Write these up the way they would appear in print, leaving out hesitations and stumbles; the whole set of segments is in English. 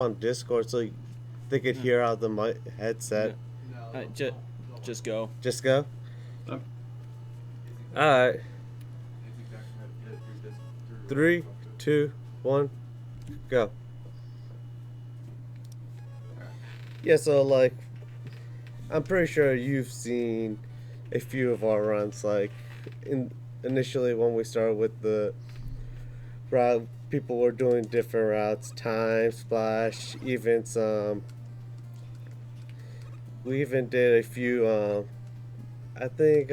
on Discord so they could hear out the headset. Just go. Just go. Oh. All right. 3, 2, 1, go. Yeah. So like, I'm pretty sure you've seen a few of our runs. Like, initially when we started with the route, people were doing different routes, time, splash, even some. We even did a few. I think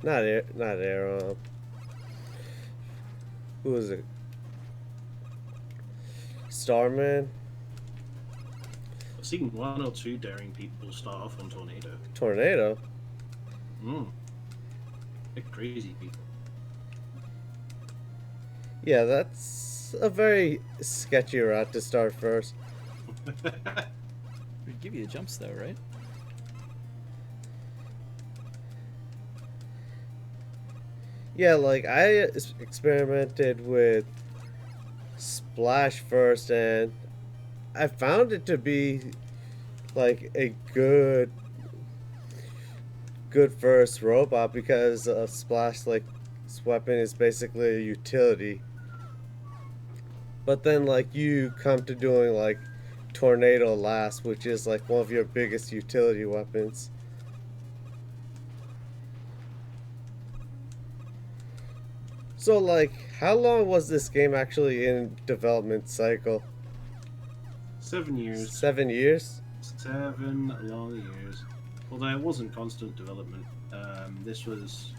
not air. Who was it? Starman, I've seen one or two daring people start off on Tornado. Tornado. They're crazy people. Yeah, that's a very sketchy route to start first. We give you the jumps though, right? Yeah, like I experimented with splash first, and I found it to be like a good first robot because splash like this weapon is basically a utility. But then like you come to doing like tornado last, which is like one of your biggest utility weapons. So like, how long was this game actually in development cycle? 7 years. 7 years? 7 long years. Although it wasn't constant development. This was,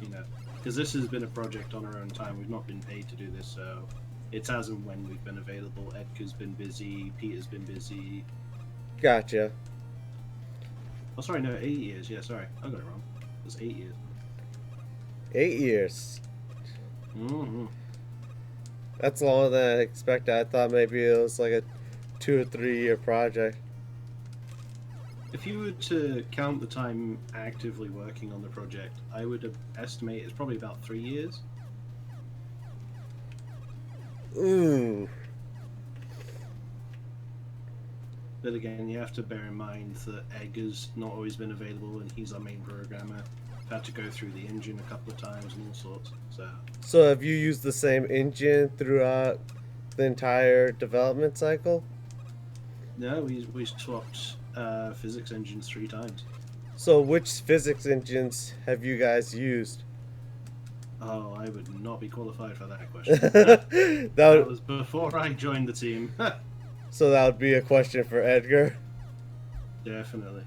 because this has been a project on our own time. We've not been paid to do this, so it's as and when we've been available. Edgar's been busy. Peter's been busy. Gotcha. Oh, sorry, no, 8 years. Yeah, sorry, I got it wrong. It was 8 years. 8 years. Mm-hmm. That's longer than I expected. I thought maybe it was like a 2 or 3 year project. If you were to count the time actively working on the project, I would estimate it's probably about 3 years. Ooh. But again, you have to bear in mind that Edgar's not always been available, and he's our main programmer. Had to go through the engine a couple of times and all sorts. So have you used the same engine throughout the entire development cycle? No, we swapped physics engines 3 times. So which physics engines have you guys used? Oh, I would not be qualified for that question. that That was before I joined the team. So that would be a question for Edgar. Definitely.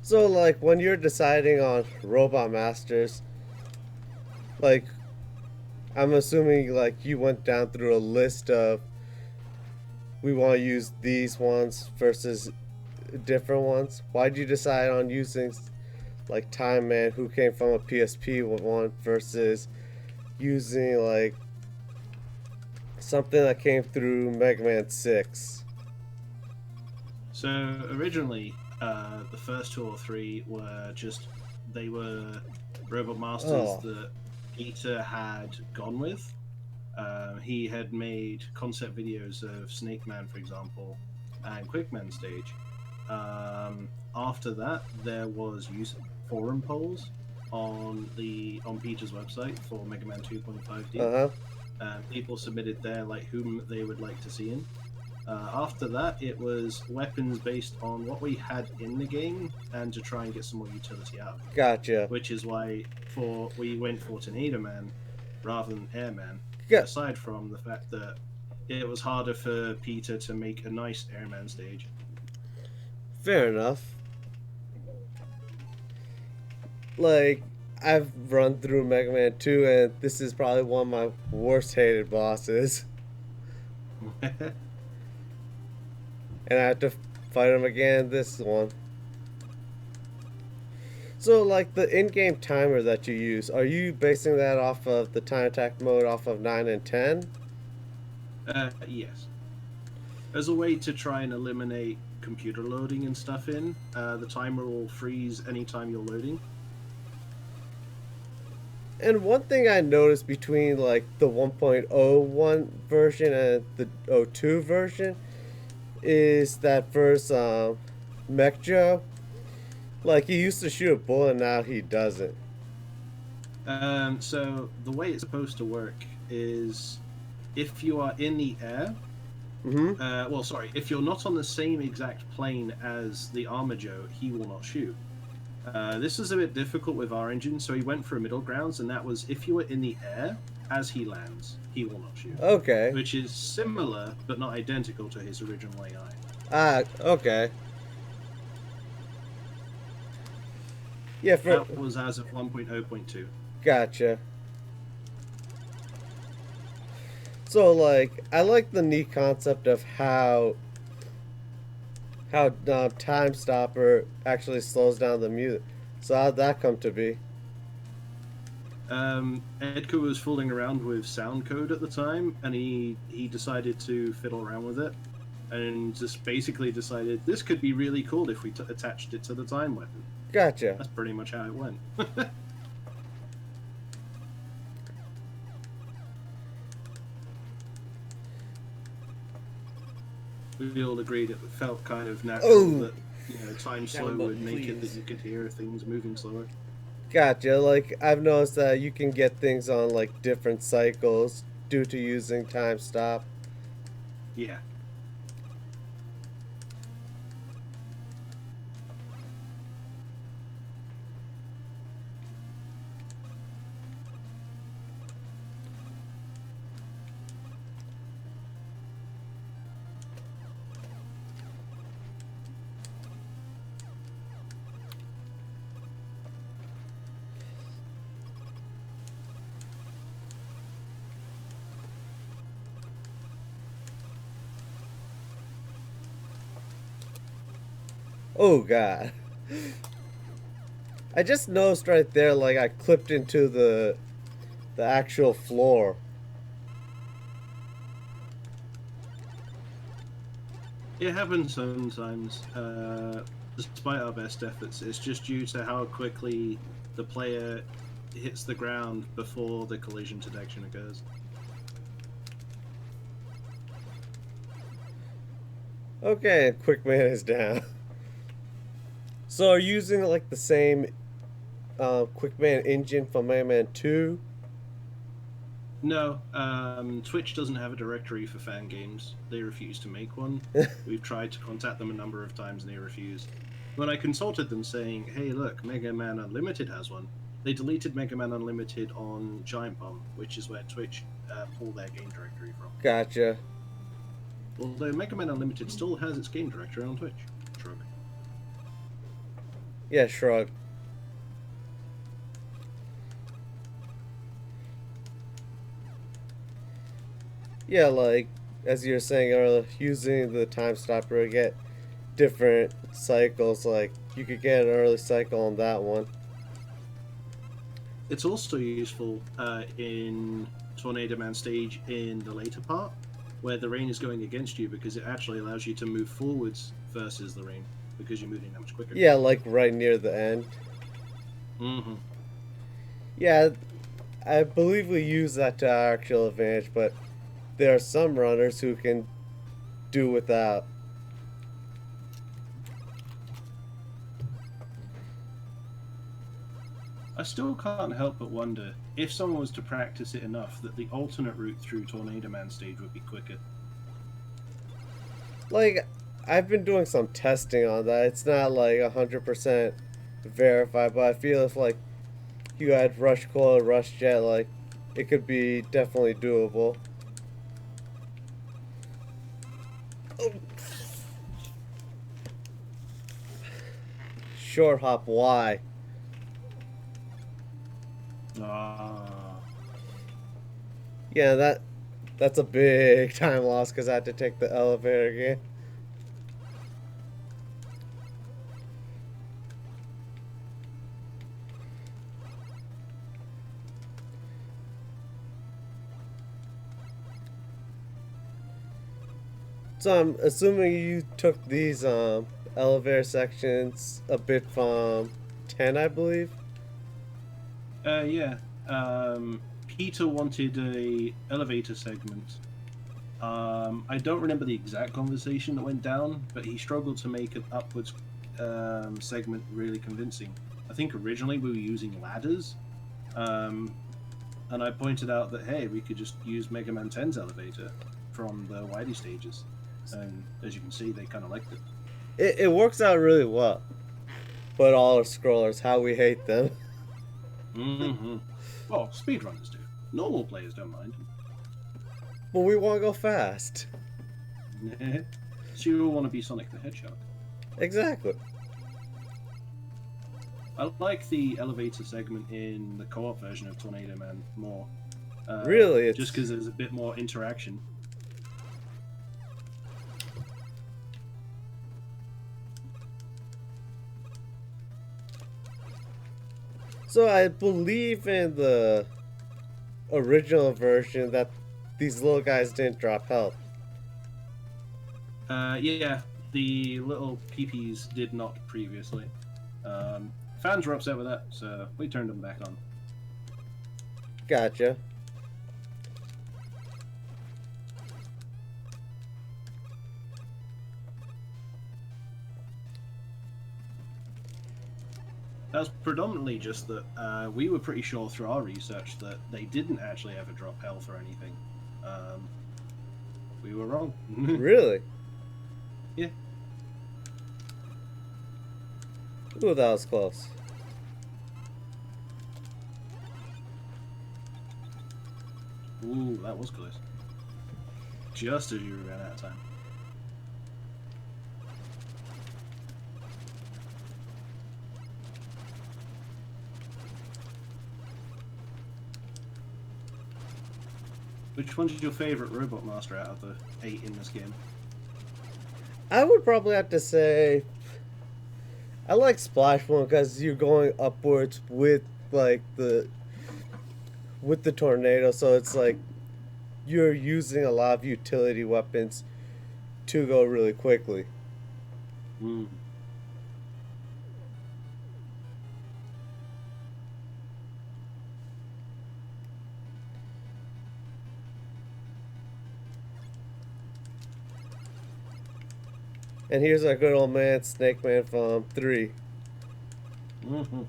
So like when you're deciding on robot masters, like I'm assuming like you went down through a list of we want to use these ones versus different ones. Why'd you decide on using like Time Man, who came from a PSP one, versus using like something that came through Mega Man 6? So originally, the first 2 or 3 were they were robot masters that Peter had gone with. He had made concept videos of Snake Man, for example, and Quickman Stage. After that, there was forum polls on Peter's website for Mega Man 2.5D. People submitted there whom they would like to see in. After that, it was weapons based on what we had in the game and to try and get some more utility out of it. Gotcha. Which is why we went for Tornado Man rather than Airman. Yeah. Aside from the fact that it was harder for Peter to make a nice Airman stage. Fair enough. Like, I've run through Mega Man 2, and this is probably one of my worst hated bosses. And I have to fight him again this one. So, like, the in-game timer that you use, are you basing that off of the time attack mode off of 9 and 10? Yes. As a way to try and eliminate computer loading and stuff in, the timer will freeze anytime you're loading. And one thing I noticed between like the 1.01 version and the '02 version is that first Mech Joe, like he used to shoot a bullet and now he doesn't. So the way it's supposed to work is if you are in the air, Mm-hmm. well, sorry, if you're not on the same exact plane as the Armor Joe, he will not shoot. This is a bit difficult with our engine, so he went for a middle grounds, and that was if you were in the air as he lands, he will not shoot. Okay. Which is similar but not identical to his original AI. Ah, okay. Yeah, for That was as of 1.0.2. gotcha. So like, I like the neat concept of how Time Stopper actually slows down the music. So how'd that come to be? Edgar was fooling around with sound code at the time, and he decided to fiddle around with it, and just basically decided this could be really cool if we attached it to the time weapon. Gotcha. That's pretty much how it went. We all agreed it felt kind of natural Oh. that time slow Down would button, make it that please. you could hear things moving slower. Gotcha. Like I've noticed that you can get things on like different cycles due to using time stop. Yeah. Oh god. I just noticed right there like I clipped into the actual floor. It happens sometimes. Despite our best efforts, it's just due to how quickly the player hits the ground before the collision detection occurs. Okay, Quick Man is down. So are you using like the same Quick Man engine from Mega Man 2? No, Twitch doesn't have a directory for fan games. They refuse to make one. We've tried to contact them a number of times and they refuse. When I consulted them saying, hey, look, Mega Man Unlimited has one, they deleted Mega Man Unlimited on Giant Bomb, which is where Twitch pull their game directory from. Gotcha. Although Mega Man Unlimited still has its game directory on Twitch. Shrug. Yeah, shrug. Yeah, like as you were saying earlier, using the time stopper to get different cycles, like you could get an early cycle on that one. It's also useful in Tornado Man stage in the later part, where the rain is going against you because it actually allows you to move forwards versus the rain because you're moving that much quicker. Yeah, like right near the end. Mm-hmm. Yeah, I believe we use that to our actual advantage, but there are some runners who can do without. I still can't help but wonder if someone was to practice it enough that the alternate route through Tornado Man stage would be quicker. Like, I've been doing some testing on that. It's not like 100% verified, but I feel if like you had Rush Coil, Rush Jet, like it could be definitely doable. Oh. Short hop, why? Yeah, that's a big time loss because I had to take the elevator again. So I'm assuming you took these elevator sections a bit from 10, I believe. Yeah. Peter wanted a elevator segment. I don't remember the exact conversation that went down, but he struggled to make an upwards segment really convincing. I think originally we were using ladders, and I pointed out that, hey, we could just use Mega Man 10's elevator from the Wily stages. And as you can see, they kind of liked it. It works out really well. But all our scrollers, how we hate them. Mm-hmm. Well, speedrunners do. Normal players don't mind. But we want to go fast. So you all want to be Sonic the Hedgehog. Exactly. I like the elevator segment in the co-op version of Tornado Man more. Really? Just because there's a bit more interaction. So I believe in the original version that these little guys didn't drop health. Yeah, the little peepees did not previously. Fans were upset with that, so we turned them back on. Gotcha. That was predominantly just that we were pretty sure through our research that they didn't actually ever drop health or anything. We were wrong. Really? Yeah. Ooh, that was close. Ooh, that was close. Just as you ran out of time. Which one's your favourite Robot Master out of the 8 in this game? I would probably have to say I like Splash One because you're going upwards with like the tornado, so it's like you're using a lot of utility weapons to go really quickly. Mm. And here's our good old man, Snake Man from 3. Mm-hmm.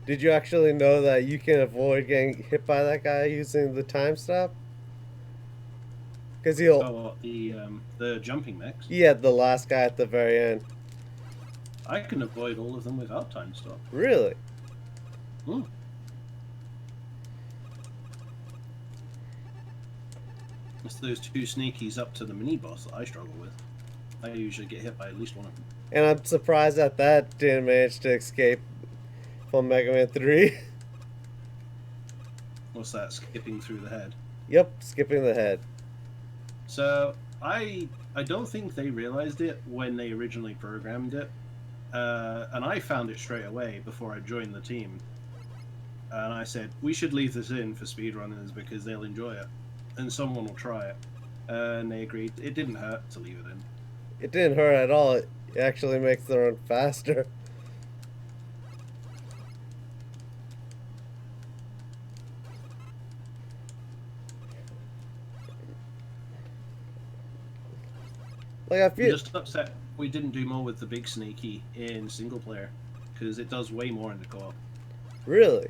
Did you actually know that you can avoid getting hit by that guy using the time stop? Because he'll... Oh, what, the jumping mechs? Yeah, the last guy at the very end. I can avoid all of them without time stop. Really? Hmm. It's those two sneakies up to the mini-boss that I struggle with. I usually get hit by at least one of them. And I'm surprised that didn't manage to escape from Mega Man 3. What's that, skipping through the head? Yep, skipping the head. So, I don't think they realized it when they originally programmed it. And I found it straight away before I joined the team. And I said, we should leave this in for speedrunners because they'll enjoy it. And someone will try it. And they agreed. It didn't hurt to leave it in. It didn't hurt at all. It actually makes the run faster. Like I I'm feel just upset we didn't do more with the big sneaky in single player. Because it does way more in the co-op. really,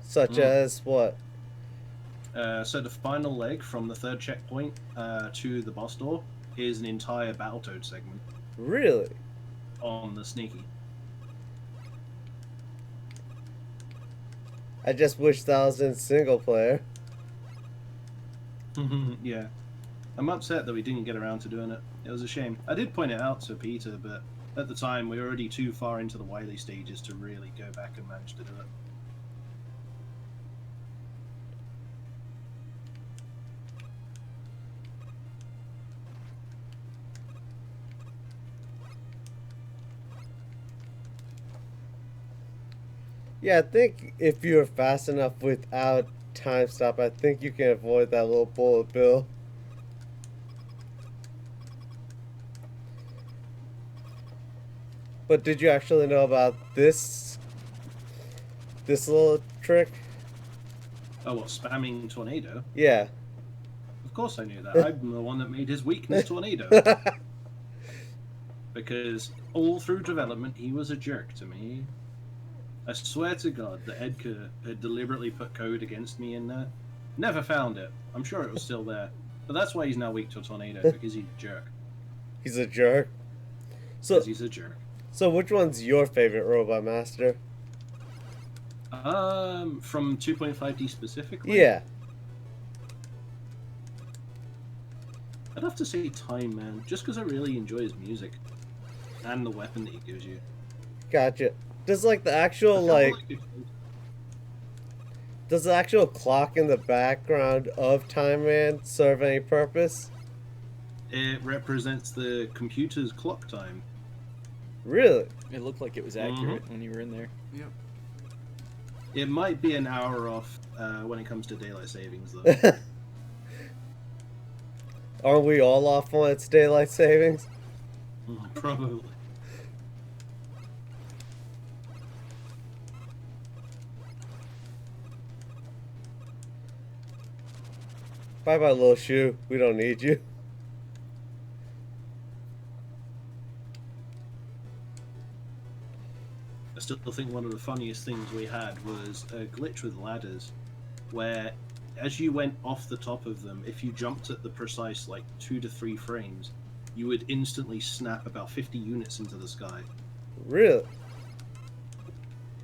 such as what? So the final leg from the third checkpoint to the boss door is an entire Battletoad segment Really? on the sneaky. I just wish that was in single player. Yeah. I'm upset that we didn't get around to doing it. It was a shame. I did point it out to Peter, but at the time we were already too far into the Wily stages to really go back and manage to do it. Yeah, I think if you're fast enough without time stop, I think you can avoid that little bullet bill. But did you actually know about this this little trick? Oh, what, spamming Tornado? Yeah. Of course I knew that. I'm the one that made his weakness Tornado. Because all through development, he was a jerk to me. I swear to God that Edgar had deliberately put code against me in there. Never found it. I'm sure it was still there. But that's why he's now weak to Tornado, because he's a jerk. He's a jerk. So, Because he's a jerk. so which one's your favorite Robot Master? From 2.5D specifically? Yeah. I'd have to say Time Man, just because I really enjoy his music. And the weapon that he gives you. Gotcha. Does like the actual does the actual clock in the background of Time Man serve any purpose? It represents the computer's clock time. Really? It looked like it was accurate when you were in there. Yep. It might be an hour off when it comes to daylight savings, though. Aren't we all off when it's daylight savings? Probably. Bye bye, little shoe. We don't need you. I still think one of the funniest things we had was a glitch with ladders, where as you went off the top of them, if you jumped at the precise 2 to 3 frames, you would instantly snap about 50 units into the sky. Really?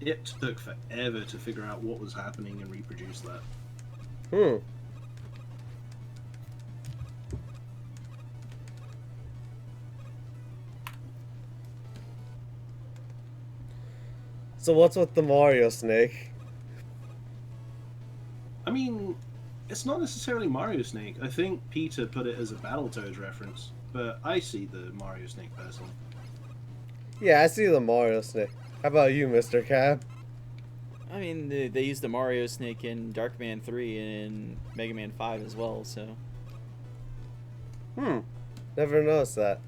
It took forever to figure out what was happening and reproduce that. Hmm. So what's with the Mario snake? I mean, it's not necessarily Mario Snake. I think Peter put it as a Battletoads reference, but I see the Mario Snake personally. Yeah, I see the Mario snake. How about you, Mr. Cab? I mean, they used the Mario Snake in Darkman 3 and Mega Man 5 as well, so... Never noticed that.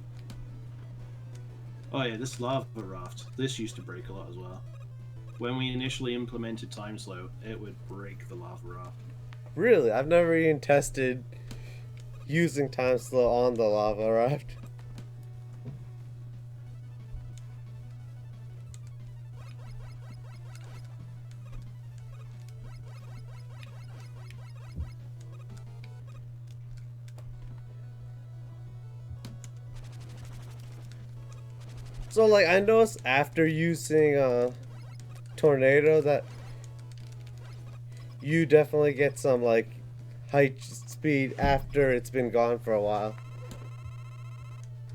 Oh yeah, this lava raft. This used to break a lot as well. When we initially implemented time slow, it would break the lava raft. Really? I've never even tested using time slow on the lava raft. So like I noticed after using Tornado that you definitely get some like height speed after it's been gone for a while.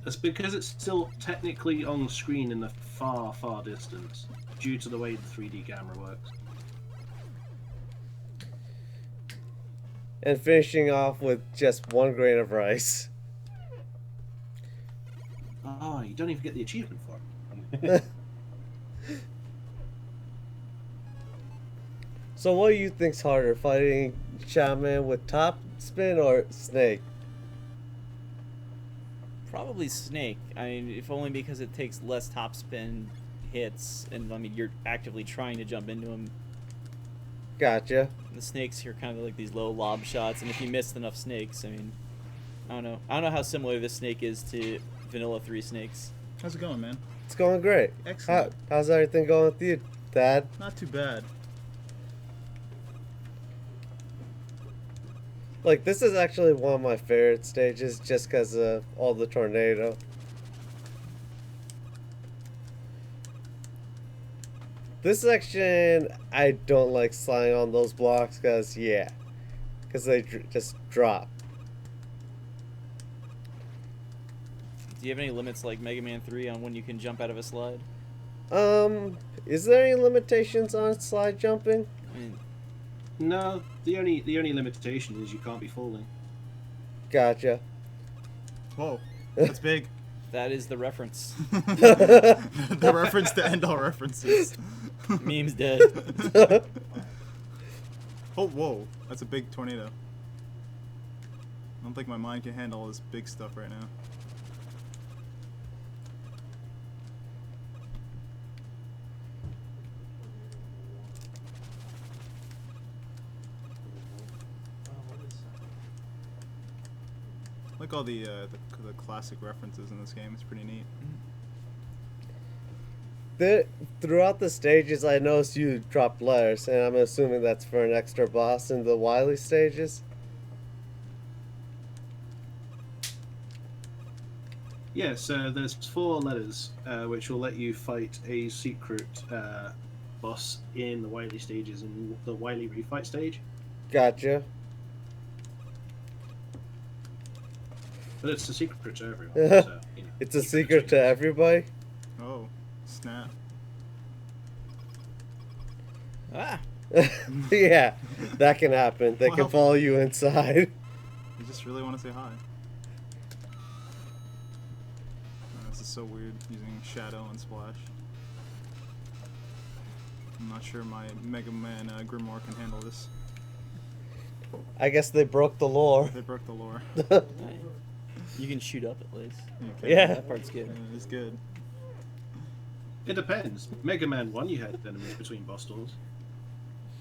That's because it's still technically on the screen in the far, far distance, due to the way the 3D camera works. And finishing off with just 1 grain of rice. Oh, you don't even get the achievement for it. So what do you think's harder, fighting Shaman with top spin or Snake? Probably Snake. I mean, if only because it takes less topspin hits, and I mean, you're actively trying to jump into them. Gotcha. The snakes are kind of like these low lob shots, and if you missed enough snakes, I mean, I don't know. I don't know how similar this snake is to Vanilla 3 snakes. How's it going, man? It's going great. Excellent. How's everything going with you, Dad? Not too bad. Like, this is actually one of my favorite stages just because of all the tornado. This section, I don't like sliding on those blocks because, yeah, because they just drop. Do you have any limits like Mega Man 3 on when you can jump out of a slide? Is there any limitations on slide jumping? I mean, No, the only limitation is you can't be falling. Gotcha. Whoa, that's big. that is the reference. The reference to end all references. Meme's dead. Oh, whoa, that's a big tornado. I don't think my mind can handle all this big stuff right now. like all the classic references in this game. It's pretty neat. Throughout the stages, I noticed you dropped letters, and I'm assuming that's for an extra boss in the Wily stages. Yeah, so there's 4 letters, which will let you fight a secret boss in the Wily stages and the Wily refight stage. Gotcha. But it's a secret to everyone. So, you know, It's a secret to everybody. Oh, snap! Ah. Yeah, that can happen. They can Well. follow you inside. You just really want to say hi. Oh, this is so weird using Shadow and Splash. I'm not sure my Mega Man Grimoire can handle this. I guess they broke the lore. They broke the lore. You can shoot up at least. Okay. Yeah. That part's good. It's good. it depends. Mega Man 1, you had enemies between boss doors.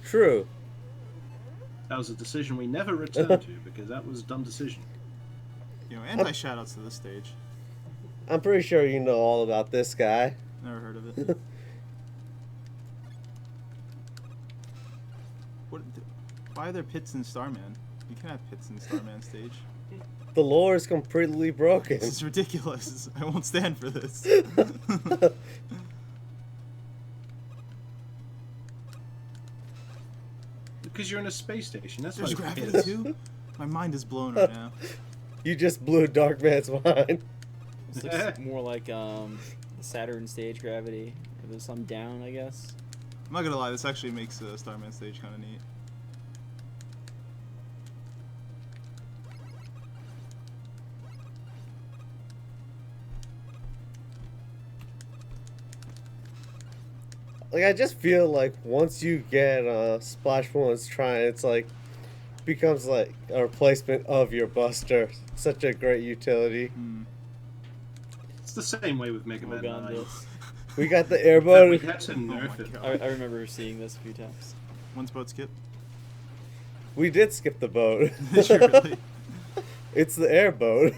True. That was a decision we never returned to because that was a dumb decision. You know, anti-shoutouts to this stage. I'm pretty sure you know all about this guy. Never heard of it. What? Why are there pits in Starman? You can't have pits in Starman stage. The lore is completely broken. This is ridiculous. I won't stand for this. Because you're in a space station. That's There's why it gravity is. too? My mind is blown right now. You just blew Darkman's mind. This looks more like the Saturn stage gravity. Or there's some down, I guess. I'm not gonna lie, this actually makes Starman stage kind of neat. Like, I just feel like once you get Splash 1's Trine, it's like becomes like a replacement of your Buster. Such a great utility. It's the same way with Mega Man 9. this. We got the We airboat. had to nerf my it. God. I remember seeing this a few times. One's boat skip. We did skip the boat. Did you really? It's the airboat.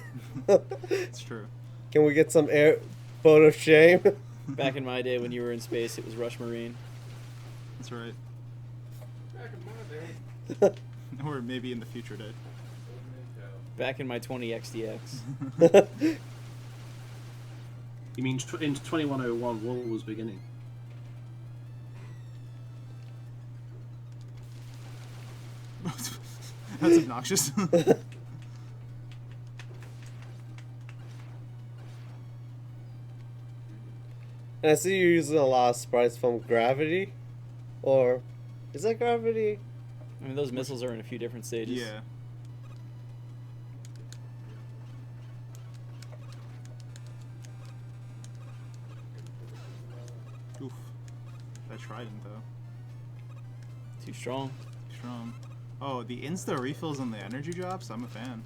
It's true. Can we get some air boat of shame? Back in my day when you were in space, it was Rush Marine. That's right. Or maybe in the future day. Back in my 20 XDX. You mean in 2101, war was beginning? That's obnoxious. And I see you're using a lot of sprites from Gravity. Or is that Gravity? I mean, those missiles are in a few different stages. Yeah. Oof. That trident though. Too strong. Strong. Oh, the insta refills on the energy drops? I'm a fan.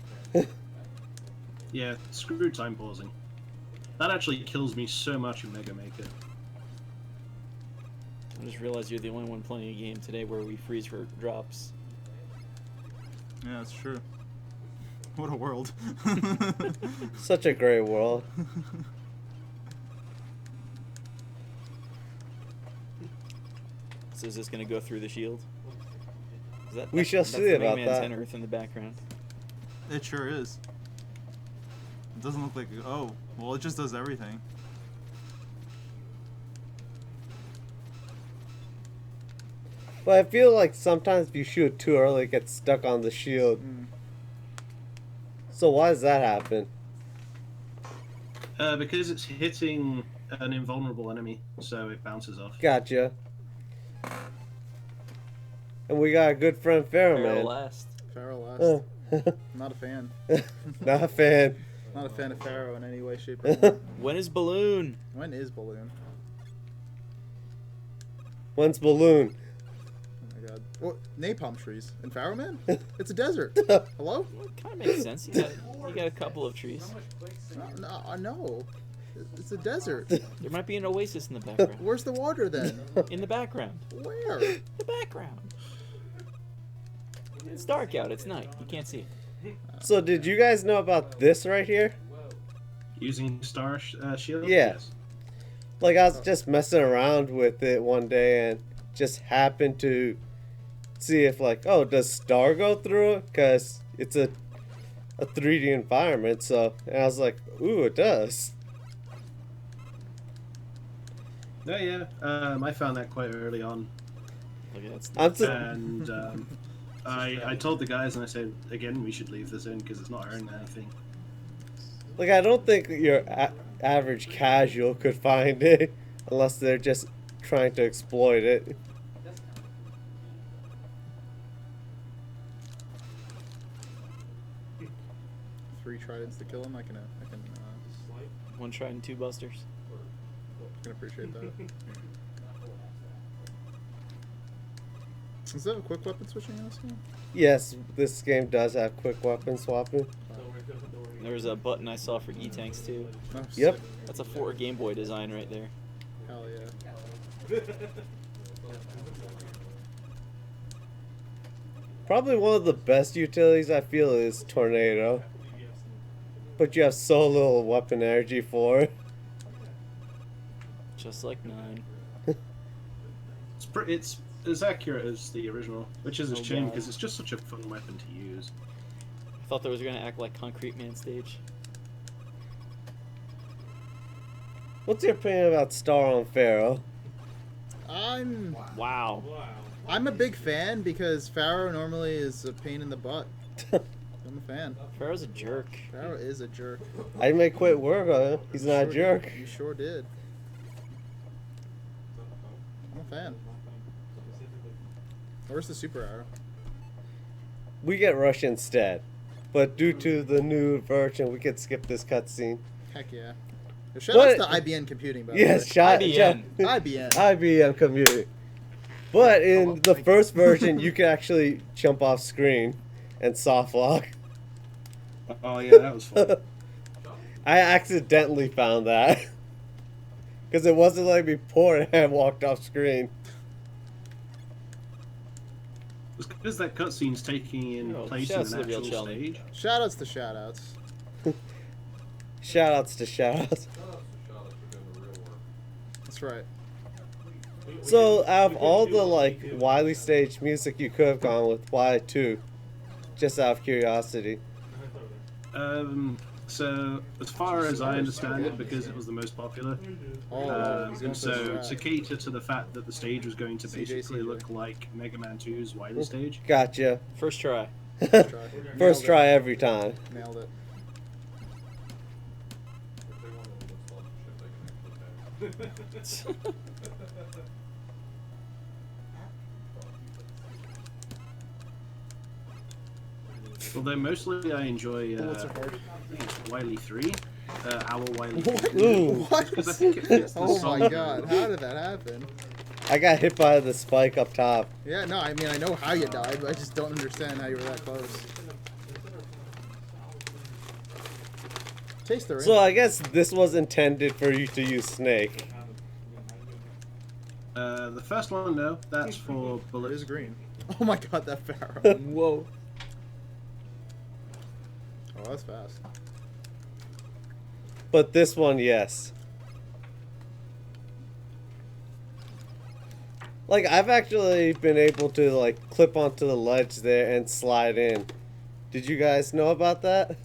Yeah, screw time pausing. That actually kills me so much in Mega Maker. I just realized you're the only one playing a game today where we freeze for drops. Yeah, that's true. What a world. Such a great world. So is this gonna go through the shield? Is that, We shall that's see the about Mega Man that. 10 Earth in the background. It sure is. It doesn't look like... Oh, well, it just does everything. But I feel like sometimes if you shoot too early, it gets stuck on the shield. So why does that happen? Because it's hitting an invulnerable enemy, so it bounces off. Gotcha. And we got a good friend Barrel Pharaoh last. Pharaoh last. Man. Not a fan. Not a fan. Not a fan of Pharaoh in any way, shape, or form. When is Balloon? When is Balloon? When's Balloon? Oh my god. What? Napalm trees in Pharaoh Man? It's a desert. Hello? Well, it kind of makes sense. You got a couple of trees. No. It's a desert. There might be an oasis in the background. Where's the water then? In the background. Where? The background. It's dark out. It's night. You can't see it. So did you guys know about this right here? Using Star Shield? Yeah. Yes. Like I was just messing around with it one day and just happened to see if like, oh, does Star go through it? Cause it's a 3D environment. So and I was like, ooh, it does. Oh yeah. I found that quite early on, Look at that. I'm su- and I told the guys, and I said again, we should leave this in because it's not earning anything. Like I don't think your average casual could find it unless they're just trying to exploit it. 3 tridents to kill him. I can One try and 2 busters. appreciate that. Does that have quick weapon switching in this game? Yes, this game does have quick weapon swapping. There was a button I saw for E-tanks too. Oh, Yep. sick. That's a 4 Game Boy design right there. Hell yeah. Probably one of the best utilities I feel is Tornado. But you have so little weapon energy for it. Just like 9. It's as accurate as the original, which is a Oh, shame God. because it's just such a fun weapon to use. I thought that was gonna act like Concrete Man stage. What's your opinion about Star on Pharaoh? Wow. I'm a big fan because Pharaoh normally is a pain in the butt. I'm a fan. Pharaoh's a jerk. Pharaoh is a jerk. I may quit work on him. He's not a jerk. You sure did. I'm a fan. Where's the super arrow? We get Rush instead. But due to the new version, we could skip this cutscene. Heck yeah. Shout outs to But- IBN Computing, by Yes, the shot. IBM. way. IBN. IBM community. But in the first version, you can actually jump off screen and soft lock. Oh yeah, that was fun. I accidentally found that. Because it wasn't letting me pour and I walked off screen. It's because that cutscene's taking in Oh, place in shouts an to the real actual challenge. stage. Shout outs to shout outs. Shoutouts to shoutouts. That's right. So, out of all the like Wily stage music you could have gone with, why 2? Just out of curiosity. So as far as I understand it, because it was the most popular, Oh, he's going and for the so strat. to cater to the fact that the stage was going to CJ. basically look like Mega Man 2's Wily stage. Gotcha. First try. Try. First Nailed try every time. it. Nailed it. Although mostly I enjoy Bullets are hard. Wily 3, Owl Wily What? 3. Ooh. What? Because I think it fits the Oh song my very god, well. how did that happen? I got hit by the spike up top. Yeah, no, I mean, I know how you died, but I just don't understand how you were that close. Taste the ring. So I guess this was intended for you to use Snake. The first one, no, that's for It is bullets. green. Oh my god, that Pharaoh. Whoa. Oh, that's fast. But this one, yes. Like, I've actually been able to, like, clip onto the ledge there and slide in. Did you guys know about that?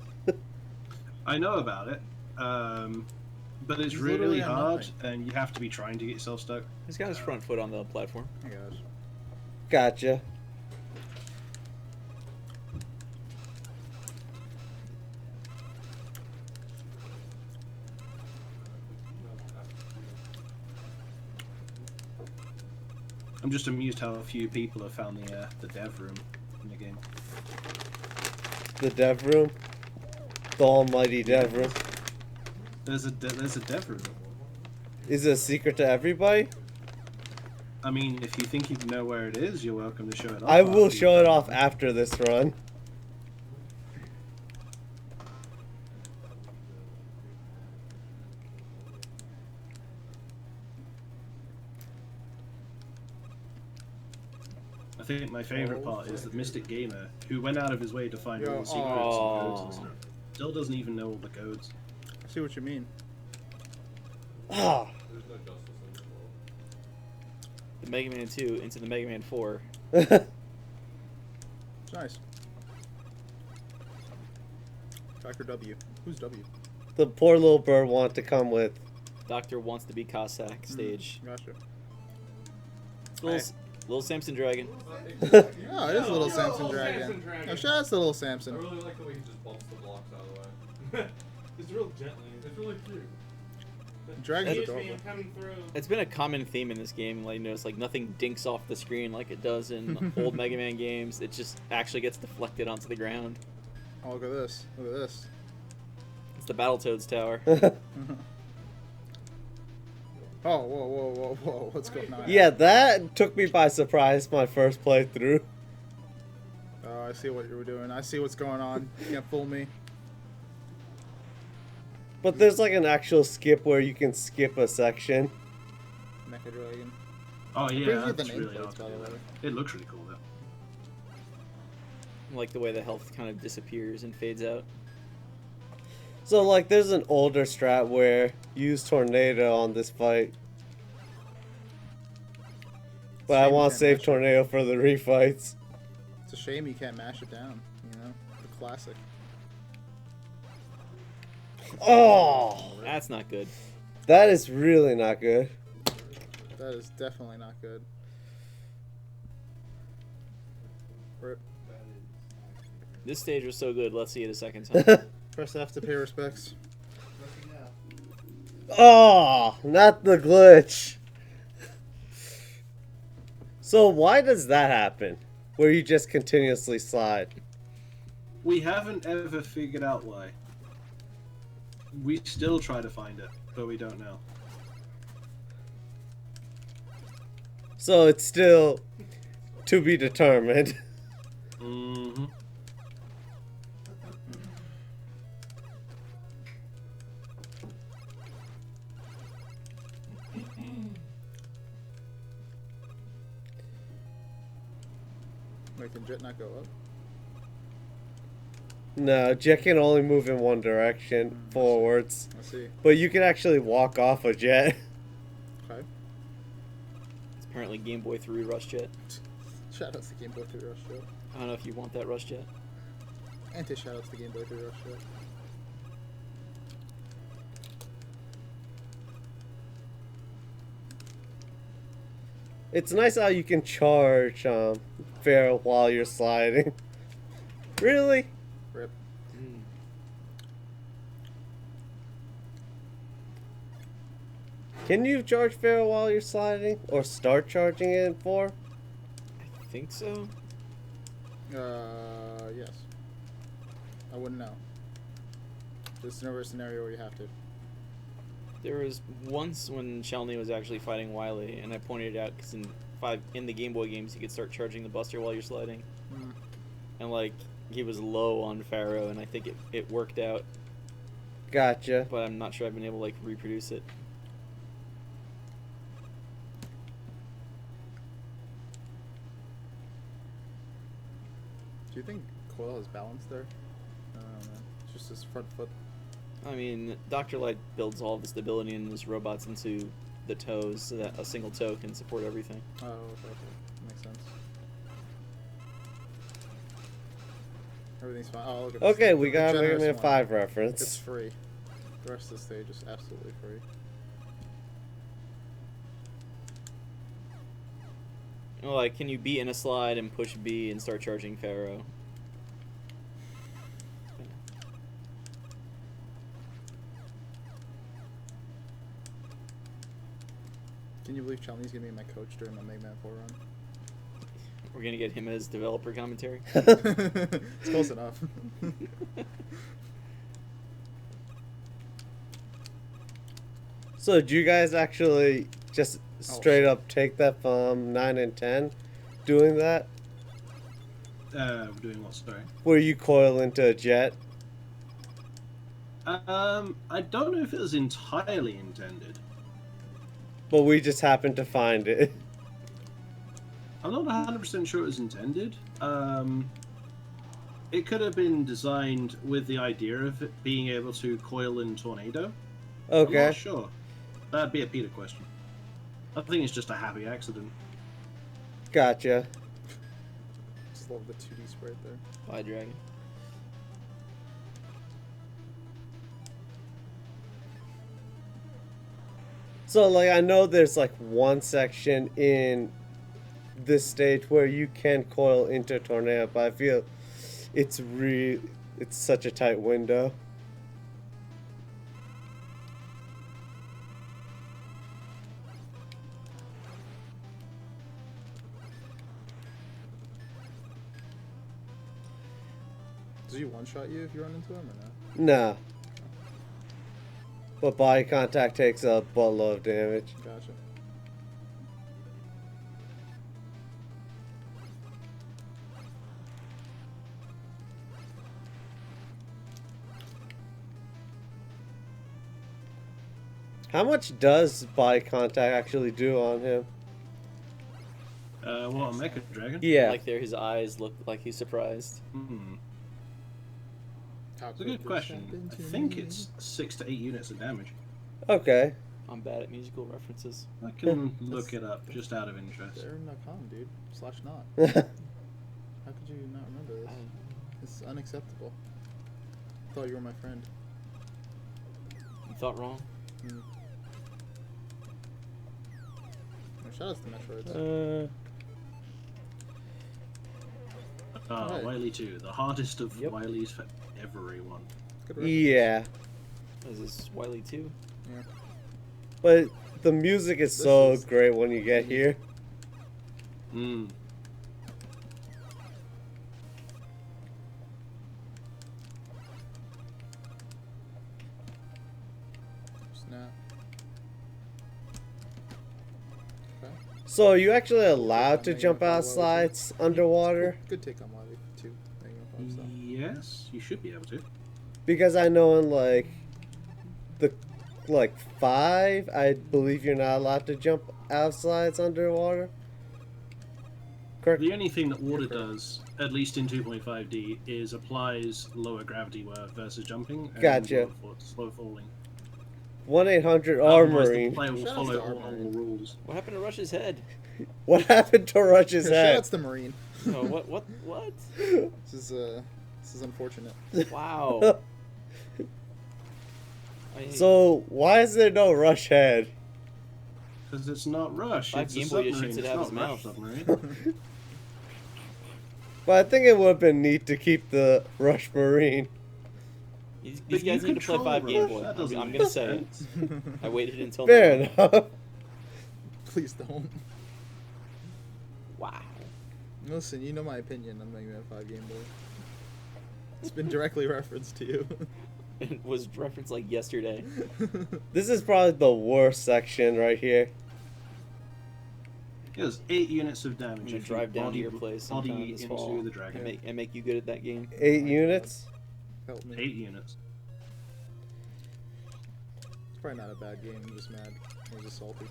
I know about it, but it's He's really literally on hard, nothing. and you have to be trying to get yourself stuck. He's got his front foot on the platform. Oh my gosh. Gotcha. I'm just amused how few people have found the dev room in the game. The dev room. The almighty dev room. There's a dev room. Is it a secret to everybody? I mean, if you think you know where it is, you're welcome to show it off. I will after show you- it off after this run. I think my favorite part is that Mystic Gamer, who went out of his way to find all the secrets aw. and codes and stuff, still doesn't even know all the codes. I see what you mean. Ah, There's no justice in this world. The Mega Man 2 into the Mega Man 4. It's nice. Dr. W. Who's W? the poor little bird want to come with. Doctor wants to be Cossack stage. Gotcha. It's little Samson Dragon. Exactly. Oh, it is a little Samson Little Dragon. Samson Dragon. Oh, shout out to little I Samson. really like the way he just bumps the blocks out of the way. It's real gently. It's really cute. Dragon's Hey, adorable. I'm coming through. It's been a common theme in this game. Like, you notice, like nothing dinks off the screen like it does in old Mega Man games. It just actually gets deflected onto the ground. Oh, look at this. Look at this. It's the Battletoads Tower. Oh, whoa, whoa, whoa, whoa. What's going on? Yeah, that took me by surprise my first playthrough. Oh, I see what you were doing. I see what's going on. You can't fool me. But there's like an actual skip where you can skip a section. Mecha Dragon. Oh Pretty yeah, good the that's really nameplates, hard to by the do way. that. It looks really cool though. I like the way the health kind of disappears and fades out. So like there's an older strat where you use Tornado on this fight. But I Shame you want to can't save mash it. Tornado for the refights. It's a shame you can't mash it down. You know, the classic. Oh, That's not good. that is really not good. That is definitely not good. Rip. This stage was so good. Let's see it a second time. Press F to pay respects. Oh, not the glitch. So why does that happen? Where you just continuously slide? We haven't ever figured out why. We still try to find it, but we don't know. So it's still to be determined. Mm-hmm. Wait, can Jet not go up? No, Jet can only move in one direction, forwards. I see. But you can actually walk off a Jet. Okay. It's apparently Game Boy 3 Rush Jet. Shout outs to Game Boy 3 Rush Jet. I don't know if you want that Rush Jet. Anti shout outs to Game Boy 3 Rush Jet. It's nice how you can charge Pharaoh while you're sliding. Really? Rip. Can you charge Pharaoh while you're sliding? Or start charging it in 4? I think so. Yes. I wouldn't know. There's never a scenario where you have to. There was once when Shelny was actually fighting Wily, and I pointed it out because in the Game Boy games you could start charging the Buster while you're sliding, Mm. and like he was low on Pharaoh, and I think it worked out, Gotcha. but I'm not sure I've been able to like reproduce it. Do you think Coil has balance there? I don't know, man. It's just his front foot. I mean, Dr. Light builds all of the stability in his robots into the toes, so that a single toe can support everything. Oh, okay. Makes sense. Everything's fine. Oh, look at this. Okay, we got a Mega Generous Man one. 5 It's reference. free. The rest of the stage is absolutely free. You know, like, can you be in a slide and push B and start charging Pharaoh? Can you believe Chelny's gonna be my coach during my Mega Man 4 run? We're gonna get him as developer commentary. It's close enough. So do you guys actually just straight shit. up take that from 9 and 10? Doing that? Doing what? Sorry. Where you coil into a Jet? I don't know if it was entirely intended. But we just happened to find it. I'm not 100% sure it was intended. It could have been designed with the idea of it being able to coil in tornado. I'm Okay. not sure. That'd be a Peter question. I think it's just a happy accident. Gotcha. Just love the 2D sprite there. Fly dragon. So, like, I know there's, like, one section in this stage where you can coil into a tornado, but I feel it's such a tight window. Does he one-shot you if you run into him or not? Nah. But body contact takes a buttload of damage. Gotcha. How much does body contact actually do on him? What, a Mecha Dragon? Yeah. Like there, his eyes look like he's surprised. How It's a could good this question. happen I to think me? it's 6 to 8 units of damage. Okay. I'm bad at musical references. I can look it up just out of interest. Therein.com, dude. /not. How could you not remember this? It's unacceptable. I thought you were my friend. You thought wrong. Oh, shout out to Metroids. Right. Wily 2, the hardest of Yep. Wileys for everyone. Good reference. Yeah. Is this Wily 2? Yeah. But the music is This so is- great when you get here. Snap. Okay. So are you actually allowed to Hanging jump up on out Wily slides underwater? Good take on Wily 2. Hanging up on stuff. Yes, you should be able to. Because I know in like the 5, I believe you're not allowed to jump out slides underwater. Correct? The only thing that water does, at least in 2.5D, is applies lower gravity versus jumping and Gotcha. slow falling. 1-800 Otherwise, the Armoring. player will Shout out follow to all Armoring. rules. What happened to Rush's head? What happened to Rush's head? Shout out to Marine. Oh, what? This is unfortunate. Wow. So why is there no Rush head? Because it's not Rush, Like it's a Game Boy, you submarine. should It's have not his Rush mouth. submarine. But I think it would have been neat to keep the Rush Marine. These But you guys need to play control 5 Game Rush, Boy. that doesn't I'm make gonna say it. sense. I waited until Fair now. enough. Please don't. Wow. Listen, you know my opinion on Mega Man 5 Game Boy. It's been directly referenced to you. It was referenced like yesterday. This is probably the worst section right here. It does 8 units of damage. I'm gonna if you drive down to body- your place body sometime this into fall the dragon. and make you good at that game. 8 Oh my units? Help me. 8 units. It's probably not a bad game. I'm just mad. I'm just salty.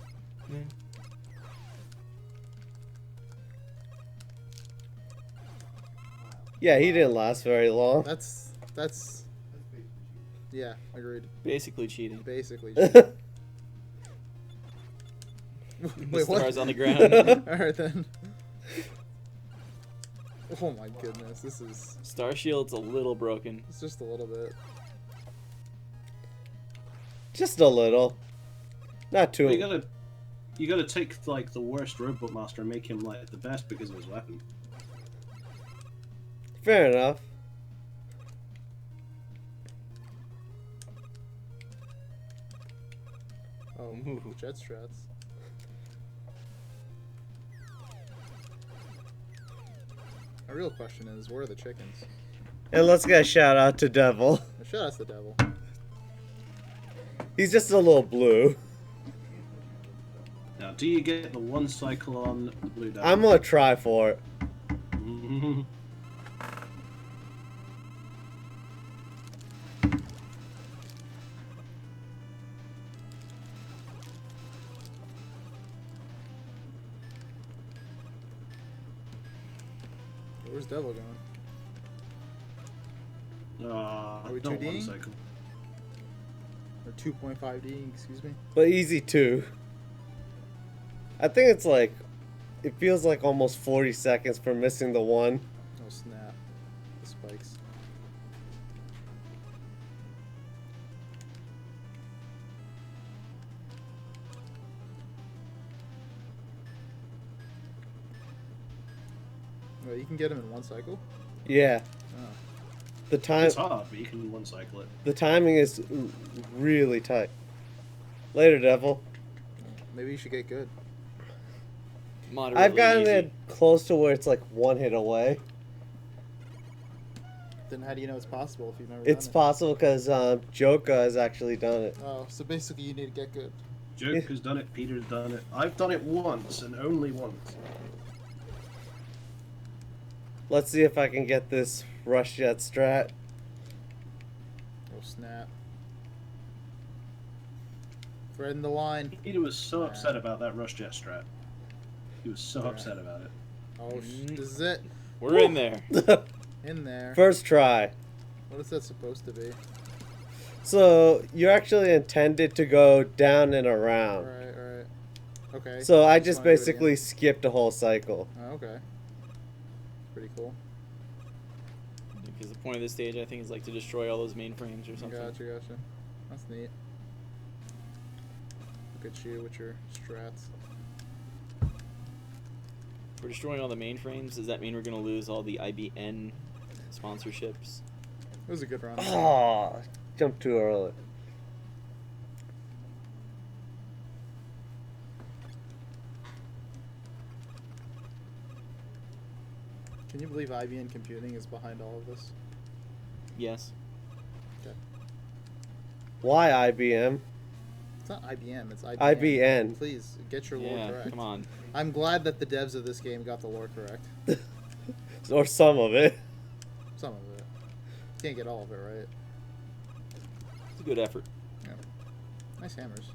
Yeah, he didn't last very long. That's yeah, agreed. Basically cheating. Basically. The Wait, what? stars on the ground. Alright then. Oh my goodness, this is Star Shield's a little broken. it's just a little bit. Just a little. Not too. But you gotta take like the worst robot master and make him like the best because of his weapon. Fair enough. Oh, Ooh. jet strats. My real question is, where are the chickens? And let's get a shout out to Devil. Shout out to the devil. He's just a little blue. Now, do you get the one cycle on the blue diamond? I'm gonna try for it. Where's Devil going? Are we not 2D? one cycle. Or 2.5D, excuse me. But easy too. I think it's like, it feels like almost 40 seconds for missing the one. Oh snap. The spikes. Well, you can get him in one cycle? Yeah. Oh. The time, It's hard, but you can one cycle it. the timing is really tight. Later, Devil. Maybe you should get good. Moderately I've gotten easy. it close to where it's like one hit away. Then how do you know it's possible if you've never It's done possible because Joka has actually done it. it? Oh, so basically you need to get good. Joke has done it, Peter's done it. I've done it once, and only once. Let's see if I can get this rush jet strat. Oh snap. Threading the line. Peter was so upset about that rush jet strat. He was so upset about it. Oh, this is it. We're in there. In there. First try. What is that supposed to be? So you're actually intended to go down and around. Alright. Okay. So I just wanna do it basically again. skipped a whole cycle. Oh, okay. Pretty cool. Because the point of this stage, I think, is like to destroy all those mainframes or something. Gotcha. That's neat. Look at you with your strats. If we're destroying all the mainframes, does that mean we're going to lose all the IBN sponsorships? It was a good run. Oh, jumped too early. Can you believe IBM Computing is behind all of this? Yes. Why IBM? It's not IBM, it's IBM. IBN. Please, get your lore Yeah, correct. come on. I'm glad that the devs of this game got the lore correct. Or some of it. Some of it. Can't get all of it right. It's a good effort. Nice hammers.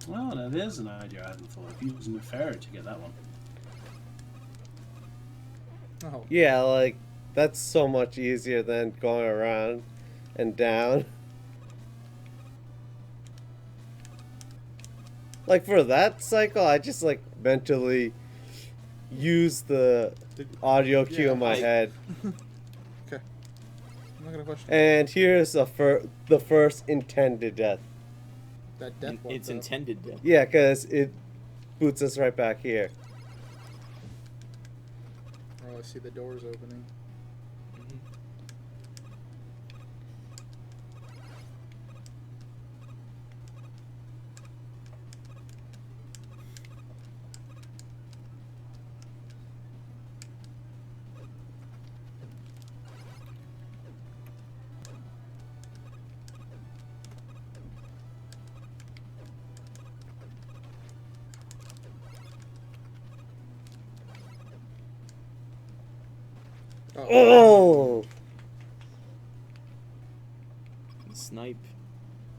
Well, now there's an idea I hadn't thought of. Using a ferret to get that one. Oh, Yeah, like, that's so much easier than going around and down. Like, for that cycle, I just, like, mentally use the audio cue in my I- head. okay. I'm not gonna question And here's the first intended death. that death one. It's though. intended to. Yeah, because it boots us right back here. Oh, I see the doors opening. Oh! Snipe.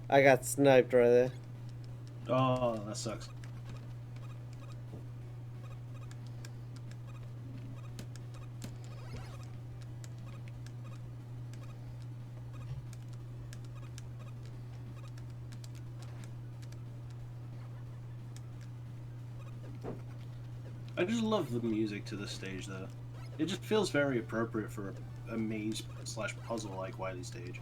I got sniped right there. Oh, that sucks. I just love the music to this stage, though. It just feels very appropriate for a maze slash puzzle like Wily stage.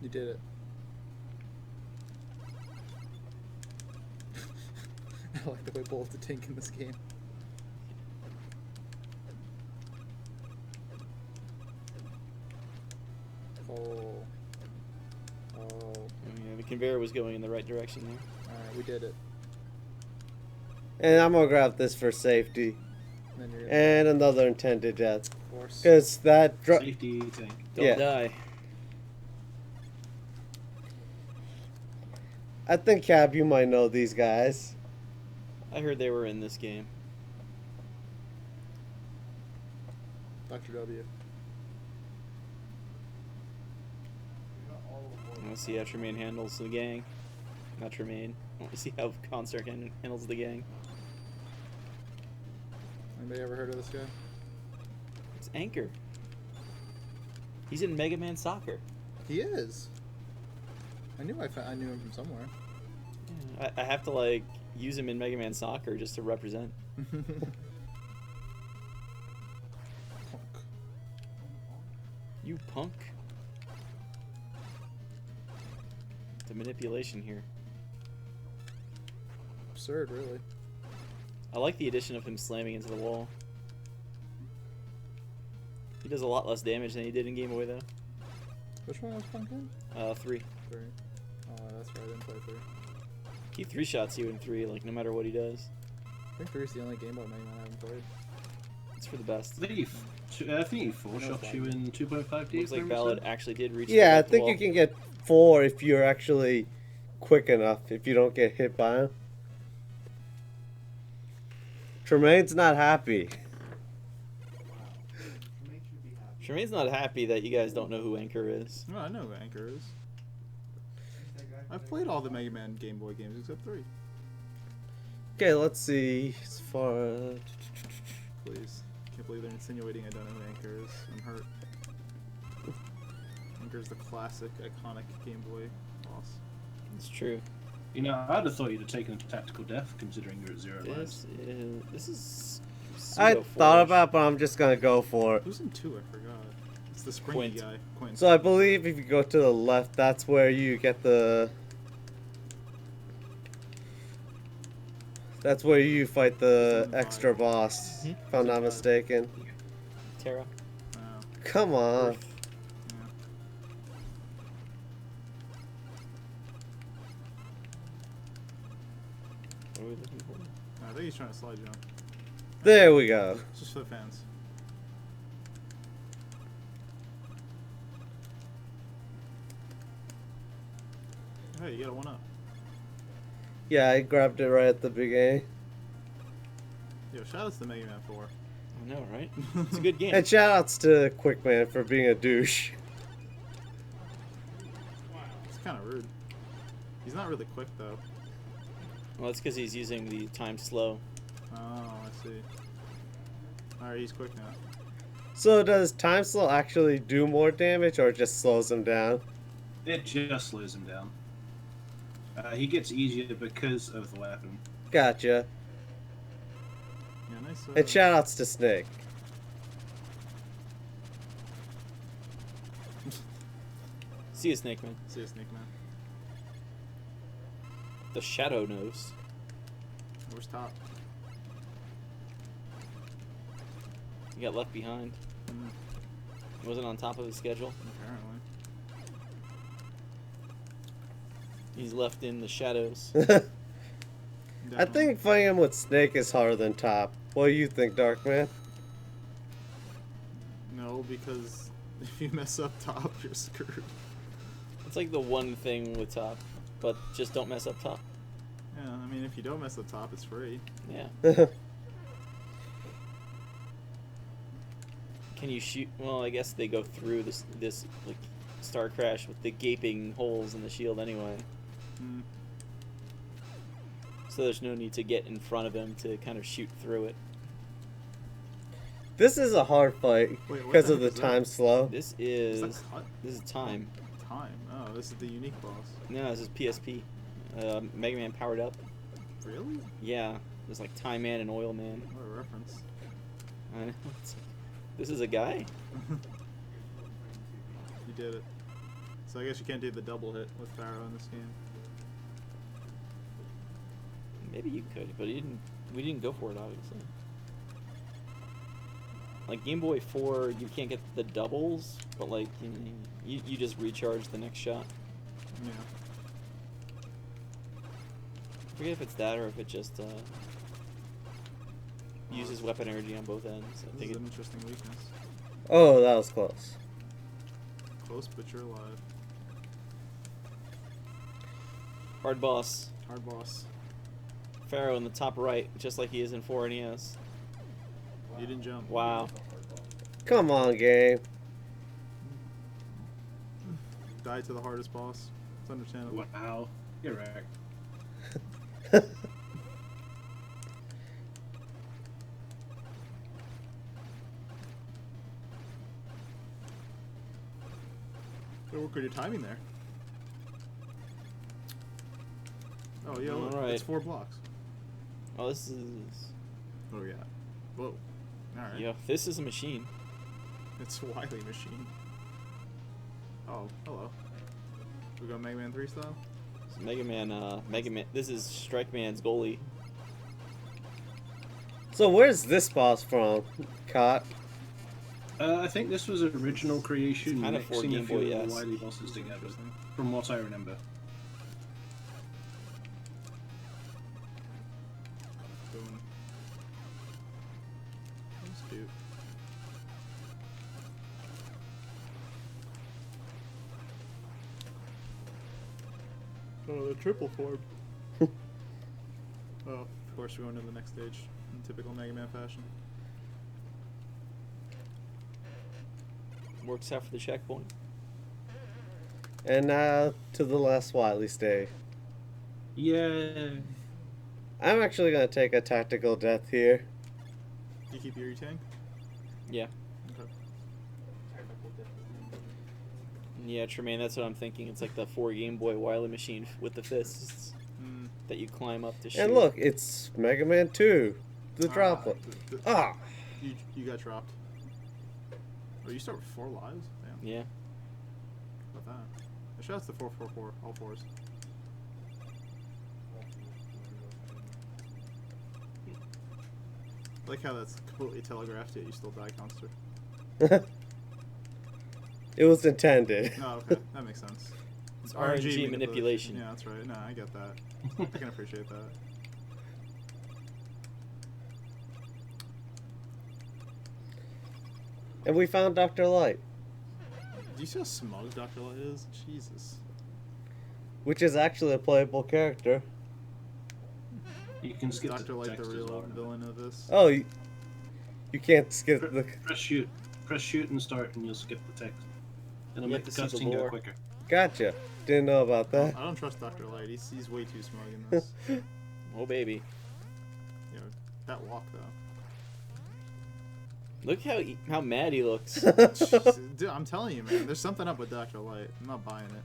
You did it. I like the way bullets to tink in this game. Oh. Yeah, the conveyor was going in the right direction there. Alright, we did it. And I'm gonna grab this for safety. And then you're and another intended death. force. Because that Safety tank. Don't Yeah. die. I think Cab, you might know these guys. I heard they were in this game. Dr. W. I want to see how Tremaine handles the gang. Not Tremaine. I want to see how Concert handles the gang. Anybody ever heard of this guy? It's Anchor. He's in Mega Man Soccer. He is. I knew I knew him from somewhere. Yeah, I have to like use him in Mega Man Soccer just to represent. Punk. You punk. The manipulation here. Absurd, really. I like the addition of him slamming into the wall. He does a lot less damage than he did in Game Boy though. Which one was Punk in? 3. 3. Oh, that's right. I didn't play 3. He 3-shots you in 3, like no matter what he does. I think 3 is the only Game Boy Mega Man I haven't played. It's for the best. I think he 4-shots you in 2.5D. Looks like Ballad actually did reach. Yeah, I the think wall. you can get 4 if you're actually quick enough, if you don't get hit by him. Tremaine's not happy. Tremaine's not happy that you guys don't know who Anchor is. No, I know who Anchor is. I've played all the Mega Man Game Boy games except 3. Okay, let's see. As far Please. Can't believe they're insinuating I don't know who Anchor is. I'm hurt. Anchor's the classic, iconic Game Boy boss. It's true. You know, I'd have thought you'd have taken a tactical death considering you're at 0 lives. This is. I pseudo thought foolish. about, but I'm just gonna go for it. Who's in 2? I forgot. It's the springy Quint. guy. Quint. So I believe if you go to the left, that's where you get the. That's where you fight the extra boss, Mhm. if I'm not mistaken. Terra. Oh, Come on. Earth. yeah. What are we looking for? I think he's trying to slide jump. There we go. It's just for the fans. Hey, you got a 1-up. Yeah, I grabbed it right at the beginning. Yo, shoutouts to Mega Man 4. I know, right? It's a good game. And shoutouts to Quickman for being a douche. It's kind of rude. He's not really quick though. Well, it's because he's using the time slow. Oh, I see. Alright, he's quick now. So does time slow actually do more damage or just slows him down? It just slows him down. He gets easier because of the weapon. Gotcha. Yeah, nice. And shoutouts to Snake. See you, Snake Man. See ya, Snake Man. The Shadow Nose. Where's top? He got left behind. Mm, He wasn't on top of his schedule. apparently. He's left in the shadows. I Definitely. think fighting him with Snake is harder than Top. What do you think, Darkman? No, because if you mess up top, you're screwed. It's like the one thing with top, but just don't mess up top. Yeah, I mean, if you don't mess up top, it's free. Yeah. Can you shoot? Well, I guess they go through this like Star Crash with the gaping holes in the shield anyway. Mm. So there's no need to get in front of him to kind of shoot through it. This is a hard fight Wait, what because the of the heck is time that? slow. This Is is that cut? time. Time. Oh, this is the unique boss. No, this is PSP. Mega Man powered up. Really? Yeah, there's like Time Man and Oil Man. What a reference. I know. This is a guy. You did it. So I guess you can't do the double hit with Pharaoh in this game. Maybe you could, but we didn't go for it, obviously. Like Game Boy 4, you can't get the doubles, but like you just recharge the next shot. Yeah. I forget if it's that or if it just uses weapon energy on both ends. I This think is it, an interesting weakness. Oh, that was close. Close, but you're alive. hard boss. Hard boss. Pharaoh in the top right, just like he is in 4 NES. You didn't jump. Wow. Come on, game. Die to the hardest boss. It's understandable. Wow. You're right. Good work on your timing there. Oh yeah, look, Alright. it's 4 blocks. Oh, this is. Oh yeah. Whoa. Alright. Yeah, this is a machine. It's a Wily machine. Oh, hello. We go Mega Man 3 style? It's Mega Man. This is Strike Man's goalie. So where's this boss from, Cot? I think this was an original creation, Kind of for mixing a Game few Boy, of the yes. Wily bosses together, Interesting. from what I remember. Boom. That's cute. Oh, the triple form. Oh, of course we're going to the next stage in typical Mega Man fashion. Works out for the checkpoint. And now to the last Wily stage. Yeah. I'm actually gonna take a tactical death here. Do you keep your E-Tank? Yeah. Okay. Yeah, Tremaine, that's what I'm thinking. It's like the 4 Game Boy Wily machine with the fists Mm. that you climb up to shoot. And look, it's Mega Man 2. The droplet. Ah! You got dropped. Oh, you start with 4 lives? Damn. Yeah. How about that? I shout out to 444, all 4s. I like how that's completely telegraphed yet you still die, Conster. It was intended. Oh, okay. That makes sense. It's RNG manipulation. Yeah, that's right. No, I get that. I can appreciate that. And we found Dr. Light, Do you see how smug Dr. Light is? Jesus. which is actually a playable character. You can Is skip Dr. the Light text the as real well. villain of this? Oh, you can't skip the... Press shoot. Press shoot and start, and you'll skip the text. It'll You make have the to see the cutscene go lore. quicker. Gotcha. Didn't know about that. I don't trust Dr. Light. He's way too smug in this. Oh, baby. You know, that walk, though. Look how mad he looks. Jeez, dude, I'm telling you, man. There's something up with Dr. Light. I'm not buying it.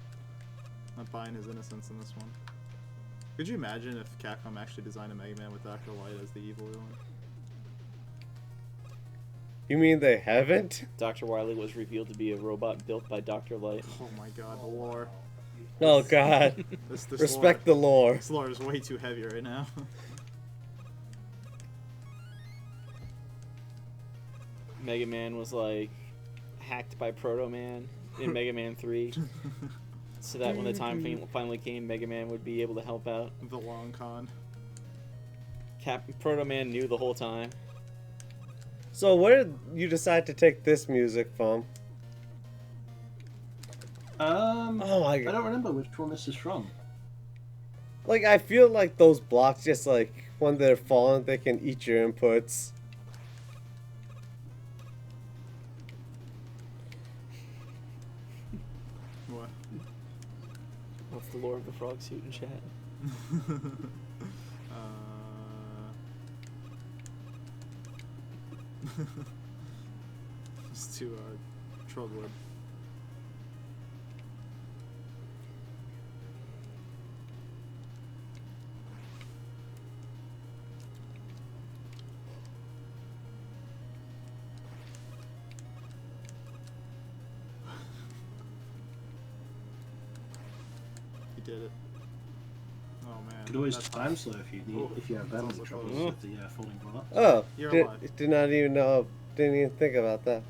I'm not buying his innocence in this one. Could you imagine if Capcom actually designed a Mega Man with Dr. Light as the evil villain? You mean they haven't? Dr. Wily was revealed to be a robot built by Dr. Light. Oh my god, the lore. Oh god. This Respect lore, the lore. This lore is way too heavy right now. Mega Man was like hacked by Proto Man in Mega Man 3, so that when the time finally came, Mega Man would be able to help out. The long con. Proto Man knew the whole time. So where did you decide to take this music from? Oh my I god. don't remember which one this is from. Like, I feel like those blocks just like, when they're falling, they can eat your inputs. What? What's the lore of the frog suit in chat? Just to Trollwood. He did it. Oh man. You could always That's- time slow if you need, Oh, if you have that's balance also troubles close. with the falling blocks. Oh, You're did, alive. did not even know, didn't even think about that.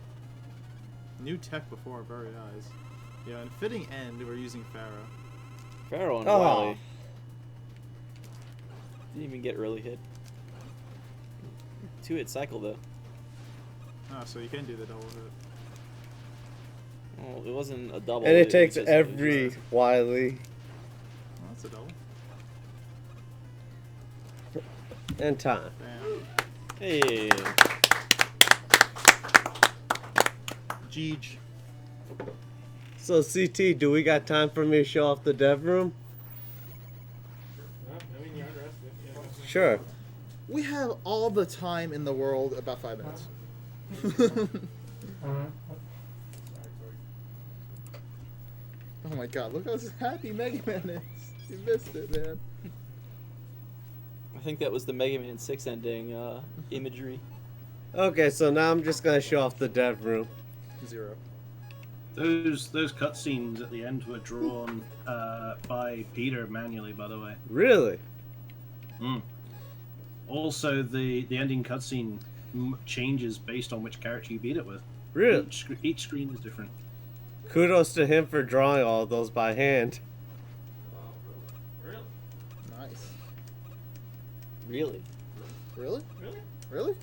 New tech before our very eyes. Yeah, and fitting end, we're using Pharaoh. Pharaoh and Oh. Wily. Didn't even get early hit. 2-hit cycle though. Oh, so you can do the double hit. Well, it wasn't a double. And it was takes just- every Wily Oh, that's a double. and time. Damn. Hey. Jeej. So CT, do we got time for me to show off the dev room? No, I mean, you're interested. Yeah, that's- Sure. We have all the time in the world, about 5 minutes. Oh my god, look how happy Mega Man is. You missed it, man. I think that was the Mega Man 6 ending imagery. Okay, so now I'm just gonna show off the dev room. 0. Those cutscenes at the end were drawn by Peter manually, by the way. Really? Mm. Also, the ending cutscene changes based on which character you beat it with. Really? Each screen is different. Kudos to him for drawing all of those by hand. Really? Nice. Really? Really? Really? Really?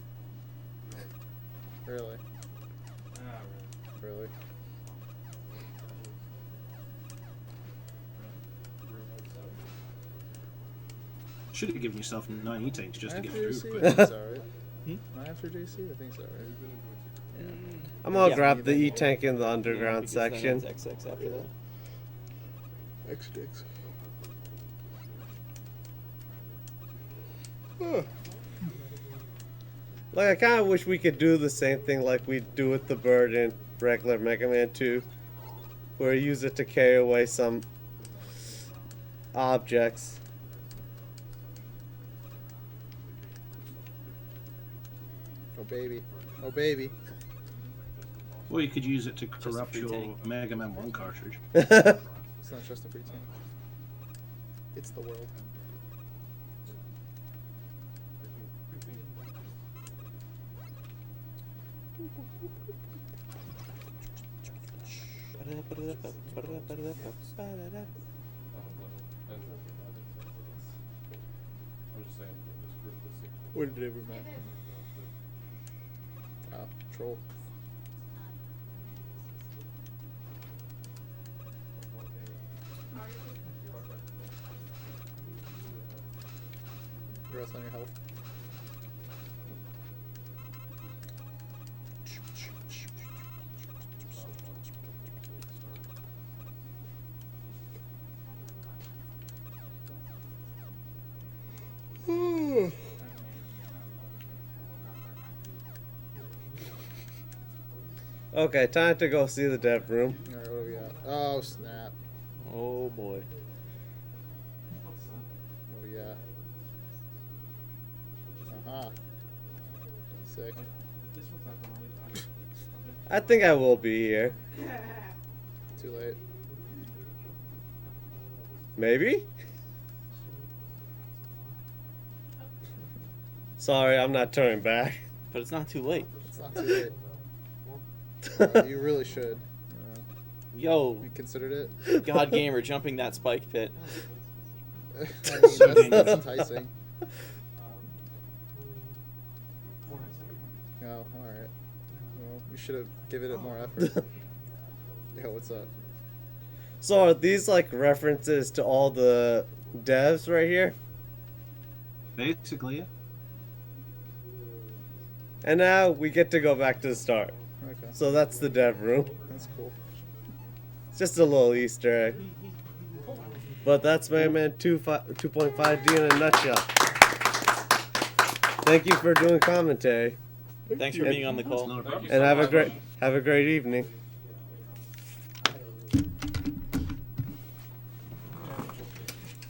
Really? Ah, really. Really? Should have given yourself 9 e-takes just to get After through. JC, I But think it's alright. Not after JC, I think it's alright. I'm gonna Yeah, grab the maybe. E-Tank in the Yeah, underground because then section. it's XX after that. X-Dicks. Like, I kind of wish we could do the same thing like we do with the bird in regular Mega Man 2, where you use it to carry away some objects. Oh baby. Oh baby. or you could use it to a corrupt free your tank. Mega Man 1 cartridge. It's not just a free tank. It's the world. I'm just saying, this group is When did we met? Oh, troll. Congrats on your health. Okay, time to go see the dev room. Alright, what do we got? Oh, snap. Oh boy. What do we got? Uh-huh. Sick. I think I will be here. Too late. Maybe? Sorry, I'm not turning back. But it's not too late. It's not too late. You really should. Yo, You considered it? God Gamer jumping that spike pit. I mean, that's enticing. Oh, alright. Well, you should have given it more effort. Yo, what's up? So are these like references to all the devs right here? Basically, yeah. And now we get to go back to the start. Okay, So that's the dev room. that's cool. It's just a little Easter egg. But that's Mega Man 2.5D in a nutshell. Thank you for doing commentary. Thanks for being on the That's call. not a problem. And have a great evening.